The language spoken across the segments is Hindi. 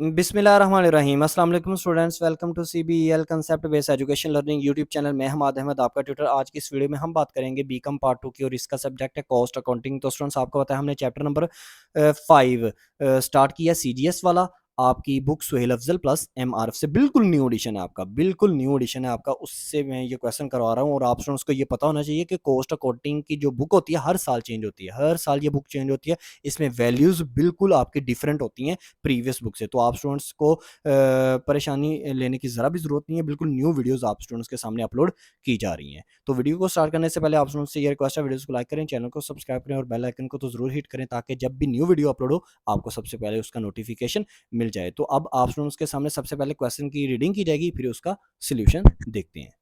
बिस्मिल्लाहिर्रहमानिर्रहीम। अस्सलाम वालेकुम students, welcome to CBEL concept based education learning YouTube channel में हमाद अहमद आपका ट्यूटर। आज की इस वीडियो में हम बात करेंगे बीकॉम पार्ट 2 की और इसका सब्जेक्ट है कॉस्ट अकाउंटिंग। तो स्टूडेंट्स आपको पता है हमने चैप्टर नंबर 5 स्टार्ट किया सीजीएस वाला। आपकी book Suhail Afzal plus MRF से बिल्कुल न्यू एडिशन है आपका, बिल्कुल न्यू एडिशन है आपका। उससे मैं ये क्वेश्चन करवा रहा हूँ और आप स्टूडेंट्स को ये पता होना चाहिए कि कॉस्ट अकाउंटिंग की जो बुक होती है हर साल चेंज होती है, हर साल ये बुक चेंज होती है। इसमें वैल्यूज़ बिल्कुल आपकी डिफरेंट होती हैं प्रीवियस बुक से। तो आप स्टूडेंट्स को परेशानी लेने की ज़रा भी ज़रूरत नहीं है, बिल्कुल न्यू वीडियोस आप स्टूडेंट्स के सामने अपलोड की जा रही हैं। तो वीडियो को स्टार्ट करने से पहले आप स्टूडेंट्स से ये रिक्वेस्ट है, वीडियोस को लाइक करें, चैनल को सब्सक्राइब करें और बेल आइकन को तो ज़रूर हिट करें ताकि जब भी न्यू वीडियो अपलोड हो आपको सबसे पहले उसका नोटिफिकेशन मिल जाए। तो अब आप स्टूडेंट्स के सामने सबसे पहले क्वेश्चन की रीडिंग की जाएगी, फिर उसका सोल्यूशन देखते हैं।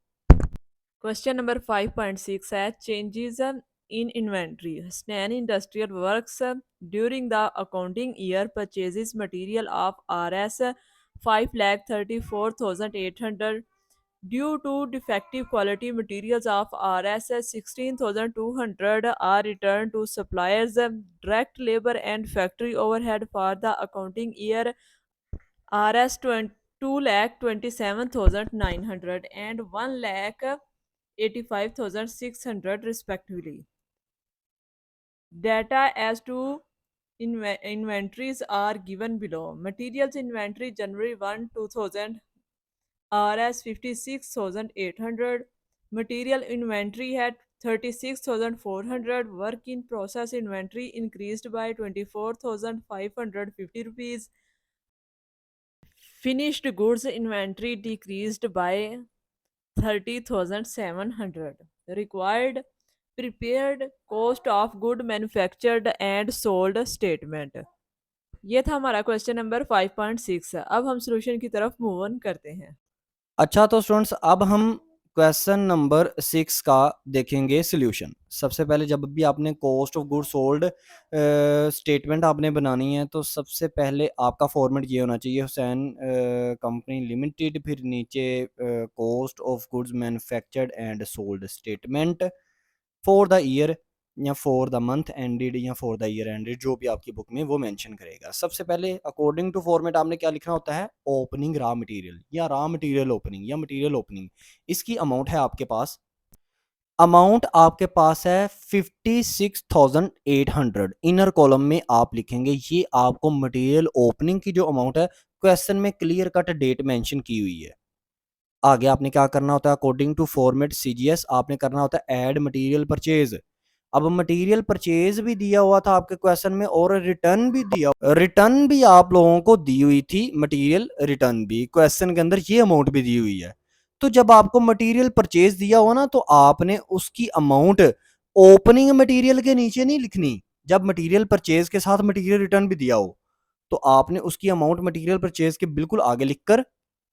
Question number 5.6 है changes in inventory. Stan Industrial Works during the accounting year purchases material of Rs 5,34,800 due to defective quality materials of Rs 16,200 are returned to suppliers. Direct labor and factory overhead for the accounting year Rs 2,27,900 and 1,85,600 respectively. Data as to inventories are given below. Materials inventory January 1, 2000 Rs 56,800. Material inventory had 36,400. Work in process inventory increased by 24,550 rupees. Finished goods inventory decreased by 30,700. Required prepared cost of good manufactured and sold statement. ये था हमारा क्वेश्चन नंबर 5.6। अब हम सोल्यूशन की तरफ मूव ऑन करते हैं। अच्छा, तो स्टूडेंट्स अब हम क्वेश्चन नंबर 6 का देखेंगे सॉल्यूशन। सबसे पहले जब भी आपने cost of goods sold statement आपने बनानी है तो सबसे पहले आपका फॉर्मेट ये होना चाहिए हुसैन कंपनी लिमिटेड, फिर नीचे cost of goods manufactured and sold statement for the year या फॉर द मंथ एंडेड या फॉर द ईयर एंडेड, जो भी आपकी बुक में वो मेंशन करेगा। सबसे पहले अकॉर्डिंग टू फॉर्मेट आपने क्या लिखना होता है, ओपनिंग रॉ मटेरियल या रॉ मटेरियल ओपनिंग या मटेरियल ओपनिंग। इसकी अमाउंट है आपके पास, अमाउंट आपके पास है 56,800। इनर कॉलम में आप लिखेंगे ये आपको मटेरियल ओपनिंग की जो अमाउंट है, क्वेश्चन में क्लियर कट डेट मेंशन की हुई है। आगे आपने क्या करना होता है, अकॉर्डिंग टू फॉर्मेट सीजीएस आपने करना होता है ऐड मटेरियल परचेज। अब मटेरियल परचेज भी दिया हुआ था आपके क्वेश्चन में और रिटर्न भी दिया, रिटर्न भी आप लोगों को दी हुई थी, मटेरियल रिटर्न भी क्वेश्चन के अंदर ये अमाउंट भी दी हुई है। तो जब आपको मटेरियल परचेज दिया हो ना तो आपने उसकी अमाउंट ओपनिंग मटेरियल के नीचे नहीं लिखनी। जब मटेरियल परचेज के साथ मटेरियल रिटर्न भी दिया हो तो आपने उसकी अमाउंट मटेरियल परचेज के बिल्कुल आगे लिखकर,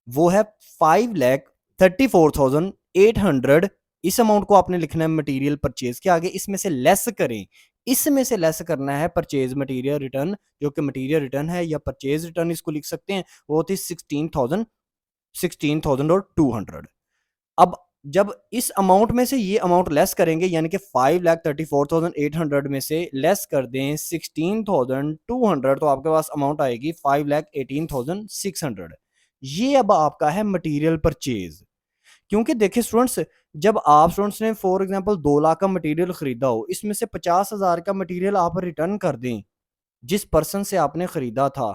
वो है 5,34,800, इस अमाउंट को आपने लिखना है मटेरियल परचेज के आगे। इसमें से लेस करें, इसमें से लेस करना है परचेज मटेरियल रिटर्न, जो कि मटेरियल रिटर्न है या परचेज रिटर्न इसको लिख सकते हैं, वो थी 16,000 और 200। अब जब इस अमाउंट में से ये अमाउंट लेस करेंगे यानी कि 5,34,800 में से लेस कर दें 16,200 तो आपके पास अमाउंट आएगी 5,18,600। ये अब आपका है मटेरियल परचेज। क्योंकि देखिए स्टूडेंट्स, जब आप स्टूडेंट्स ने फॉर एग्जांपल 2 लाख का मटेरियल खरीदा हो, इसमें से 50,000 का मटेरियल आप रिटर्न कर दें जिस पर्सन से आपने खरीदा था,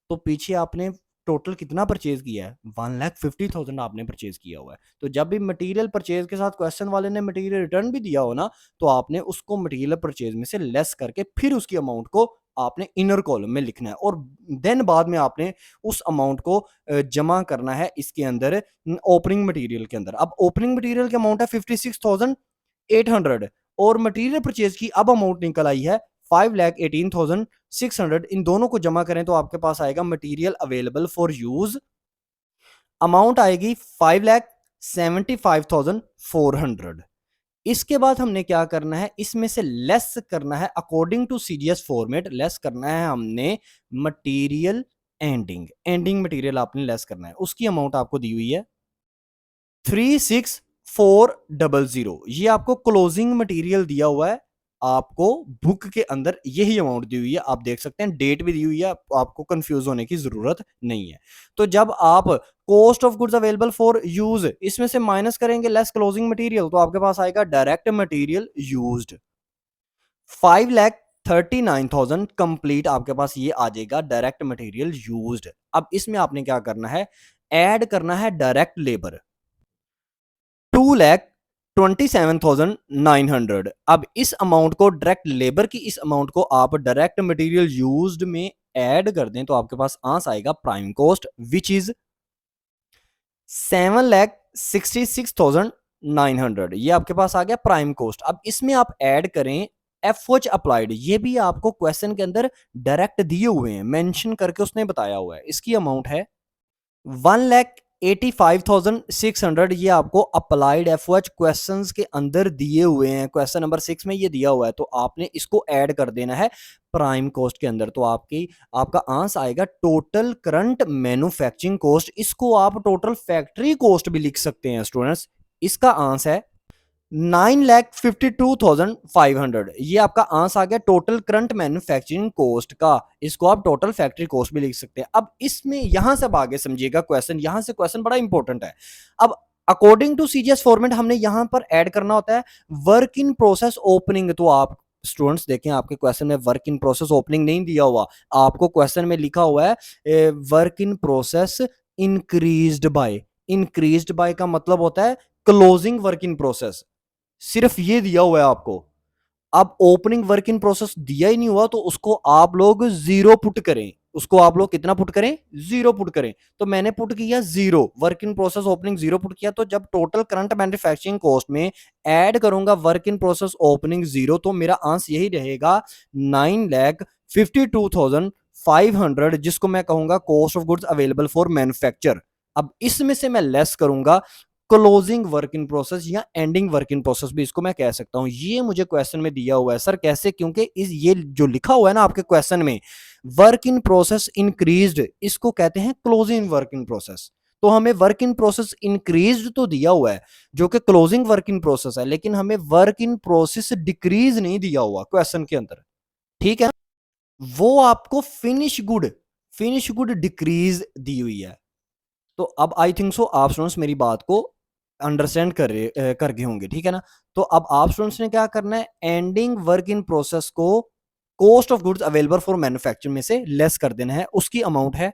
तो पीछे आपने टोटल कितना परचेज किया है, 1,50,000 आपने परचेज किया हुआ है। तो जब भी मटेरियल परचेज के साथ क्वेश्चन वाले ने मटेरियल रिटर्न भी दिया हो ना, तो आपने उसको मटेरियल परचेज में से लेस करके फिर उसकी अमाउंट को आपने इनर कॉलम में लिखना है और देन बाद में आपने उस अमाउंट को जमा करना है इसके अंदर ओपनिंग मटेरियल के अंदर। अब ओपनिंग मटेरियल की अमाउंट है 56,800 और मटेरियल परचेज की अब अमाउंट निकल आई है 5,18,600। इन दोनों को जमा करें तो आपके पास आएगा material available for use, amount आएगी 5,75,400। इसके बाद हमने क्या करना है, इसमें से लेस करना है according to CGS format, less करना है हमने मटेरियल एंडिंग, एंडिंग मटेरियल आपने लेस करना है। उसकी अमाउंट आपको दी हुई है 36,400। ये आपको क्लोजिंग मटेरियल दिया हुआ है आपको बुक के अंदर यही अमाउंट दी हुई है, आप देख सकते हैं डेट भी दी हुई है, आपको कंफ्यूज होने की जरूरत नहीं है। तो जब आप cost of goods available for use इसमें से माइनस करेंगे लेस क्लोजिंग मटेरियल, तो आपके पास आएगा डायरेक्ट मटेरियल यूज्ड 5,39,000 कंप्लीट, आपके पास ये आ जाएगा डायरेक्ट मटेरियल यूज्ड। अब इसमें आपने क्या करना है, ऐड करना है डायरेक्ट लेबर 2,27,900। अब इस अमाउंट को डायरेक्ट लेबर की इस अमाउंट को आप डायरेक्ट मटेरियल यूज्ड में ऐड कर दें तो आपके पास आंसर आएगा प्राइम कॉस्ट विच इज 7,66,900। ये आपके पास आ गया प्राइम कॉस्ट। अब इसमें आप ऐड करें एफओच अप्लाइड, ये भी आपको क्वेश्चन के अंदर डायरेक्ट दिए हुए हैं, मेंशन करके उसने बताया हुआ है। इसकी अमाउंट है 1,85,600। ये आपको अप्लाइड एफओएच क्वेश्चंस के अंदर दिए हुए हैं, क्वेश्चन नंबर 6 में ये दिया हुआ है, तो आपने इसको ऐड कर देना है प्राइम कॉस्ट के अंदर। तो आपका आंसर आएगा टोटल करंट मैन्युफैक्चरिंग कॉस्ट। इसको आप टोटल फैक्ट्री कॉस्ट भी लिख सकते हैं स्टूडेंट्स। इसका आंसर है 9,52,500। ये आपका आंसर आ गया टोटल करंट मैन्युफैक्चरिंग कॉस्ट का। इसको आप टोटल फैक्ट्री कॉस्ट भी लिख सकते हैं। अब इसमें यहां से आगे समझिएगा क्वेश्चन, यहां से क्वेश्चन बड़ा इंपॉर्टेंट है। अब अकॉर्डिंग टू सीजीएस फॉर्मेट हमने यहां पर ऐड करना होता है वर्क इन प्रोसेस ओपनिंग। तो आप स्टूडेंट्स देखें, आपके क्वेश्चन में वर्क इन प्रोसेस ओपनिंग नहीं दिया हुआ, आपको क्वेश्चन में लिखा हुआ है work in process increased by. Increased by का मतलब होता है क्लोजिंग वर्क इन प्रोसेस, सिर्फ ये दिया हुआ है आपको। अब ओपनिंग वर्क इन प्रोसेस दिया ही नहीं हुआ तो उसको आप लोग जीरो पुट करें। उसको आप लोग कितना पुट करें, जीरो पुट करें। तो मैंने पुट किया zero, work in process opening zero put किया। तो जब टोटल करंट मैन्युफैक्चरिंग कॉस्ट में ऐड करूंगा work in process opening zero, तो मेरा आंसर यही रहेगा 9,52,500, जिसको मैं कहूंगा cost of goods available for manufacture. अब इसमें से मैं लेस करूंगा क्लोजिंग वर्क इन प्रोसेस या एंडिंग वर्क इन प्रोसेस भी इसको मैं कह सकता हूं। ये मुझे क्वेश्चन में दिया हुआ है सर कैसे, क्योंकि ये जो लिखा हुआ है ना आपके क्वेश्चन में वर्क इन प्रोसेस इंक्रीज्ड, इसको कहते हैं क्लोजिंग वर्क इन प्रोसेस। तो हमें वर्क इन प्रोसेस इंक्रीज्ड तो दिया हुआ है जो कि क्लोजिंग वर्क इन प्रोसेस है, लेकिन हमें वर्क इन प्रोसेस डिक्रीज नहीं दिया हुआ क्वेश्चन के अंदर, ठीक है। वो आपको फिनिश गुड डिक्रीज दी हुई है। तो अब आई थिंक सो आप स्टूडेंट्स मेरी बात को अंडरस्टैंड कर गए होंगे, ठीक है ना। तो अब आप स्टूडेंट्स ने क्या करना है, एंडिंग वर्क इन प्रोसेस को cost of goods available for manufacture में से लेस कर देना है। उसकी अमाउंट है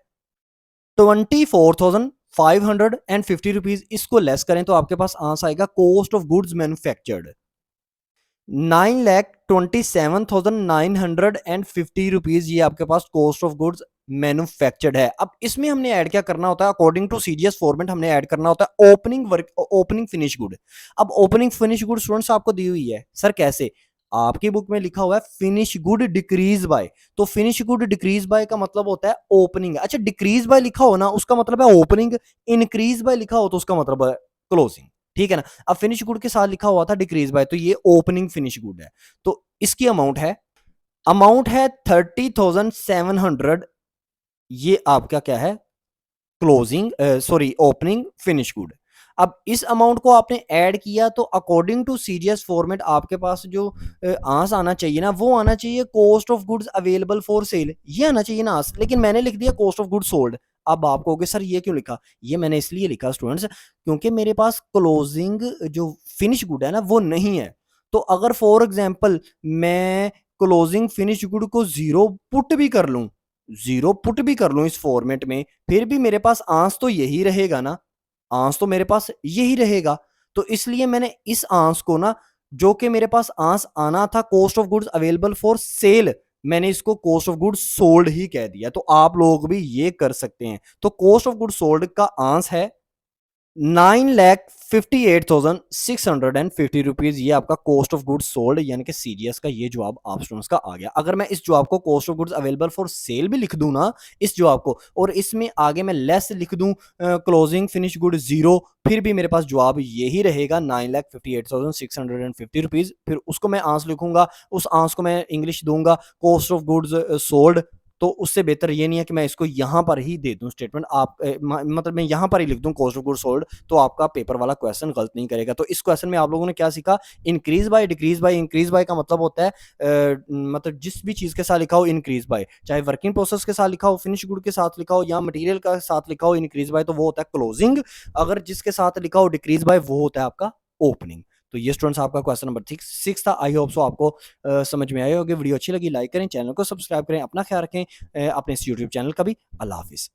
24,550 रुपीज। इसको लेस करें तो आपके पास आंसर आएगा cost of goods manufactured 9,27,950 rupees. ये आपके पास कॉस्ट ऑफ गुड्स मैन्युफैक्चर्ड है। अब इसमें हमने ऐड क्या करना होता है, अकॉर्डिंग टू सीजीएस फॉर्मेट हमने ऐड करना होता है ओपनिंग फिनिश गुड। अब ओपनिंग फिनिश गुड स्टूडेंट्स आपको दी हुई है सर कैसे, आपकी बुक में लिखा हुआ है फिनिश गुड डिक्रीज बाय। तो फिनिश गुड डिक्रीज बाय का मतलब होता है ओपनिंग। अच्छा डिक्रीज बाय लिखा हो ना उसका मतलब है ओपनिंग, इंक्रीज बाय लिखा हो तो उसका मतलब है क्लोजिंग, ठीक है ना। अब फिनिश गुड के साथ लिखा हुआ था डिक्रीज बाय, तो ये ओपनिंग फिनिश गुड है। तो इसकी अमाउंट है 30,700। ये आपका क्या है, closing sorry opening finish good. अब इस अमाउंट को आपने ऐड किया तो अकॉर्डिंग टू सीजीएस फॉर्मेट आपके पास जो आंसर आना चाहिए ना, वो आना चाहिए cost of goods available for sale, ये आना चाहिए ना आंसर, लेकिन मैंने लिख दिया कॉस्ट ऑफ गुड्स सोल्ड। अब आप कहोगे सर ये क्यों लिखा, ये मैंने इसलिए लिखा स्टूडेंट्स क्योंकि मेरे पास क्लोजिंग जो फिनिश गुड है ना वो नहीं है। तो अगर फॉर एग्जाम्पल मैं क्लोजिंग फिनिश गुड को जीरो पुट भी कर लूं इस फॉर्मेट में, फिर भी मेरे पास आंस तो यही रहेगा ना, आंस तो मेरे पास यही रहेगा। तो इसलिए मैंने इस आंस को ना, जो कि मेरे पास आंस आना था cost of goods available for sale, मैंने इसको कॉस्ट ऑफ गुड्स सोल्ड ही कह दिया। तो आप लोग भी ये कर सकते हैं। तो कॉस्ट ऑफ गुड्स सोल्ड का आंस है 9,58,650 रुपीज। ये आपका कॉस्ट ऑफ गुड्स सोल्ड यानी कि सीजीएस का ये जवाब आप स्टूडेंट्स का आ गया। अगर मैं इस जवाब को cost of goods available for sale भी लिख दूं ना इस जवाब को, और इसमें आगे मैं लेस लिख दूं क्लोजिंग फिनिश गुड जीरो, फिर भी मेरे पास जवाब यही रहेगा 9,58,650 रुपीज। फिर उसको मैं आंस लिखूंगा, उस आंस को मैं इंग्लिश दूंगा कॉस्ट ऑफ गुड्स सोल्ड तो उससे बेहतर ये नहीं है कि मैं इसको यहाँ पर ही दे दूँ स्टेटमेंट, आप मतलब मैं यहाँ पर ही लिख दूँ कॉस्ट ऑफ गुड्स सोल्ड, तो आपका पेपर वाला क्वेश्चन गलत नहीं करेगा। तो इस क्वेश्चन में आप लोगों ने क्या सीखा, increase by, decrease by. Increase by का मतलब होता है मतलब जिस भी चीज़ के साथ लिखा हो इंक्रीज बाय, चाहे वर्किंग प्रोसेस के साथ लिखा हो, फिनिश गुड के साथ लिखा हो, या मटेरियल का साथ लिखा हो इंक्रीज बाय, तो वो होता है क्लोजिंग। अगर जिसके साथ लिखा हो डिक्रीज बाय, वो होता है आपका ओपनिंग। तो ये स्टूडेंट्स आपका क्वेश्चन नंबर 6 था। आई होप सो आपको समझ में आया होगा। वीडियो अच्छी लगी लाइक करें, चैनल को सब्सक्राइब करें, अपना ख्याल रखें अपने इस यूट्यूब चैनल का भी। अल्लाह हाफिज़।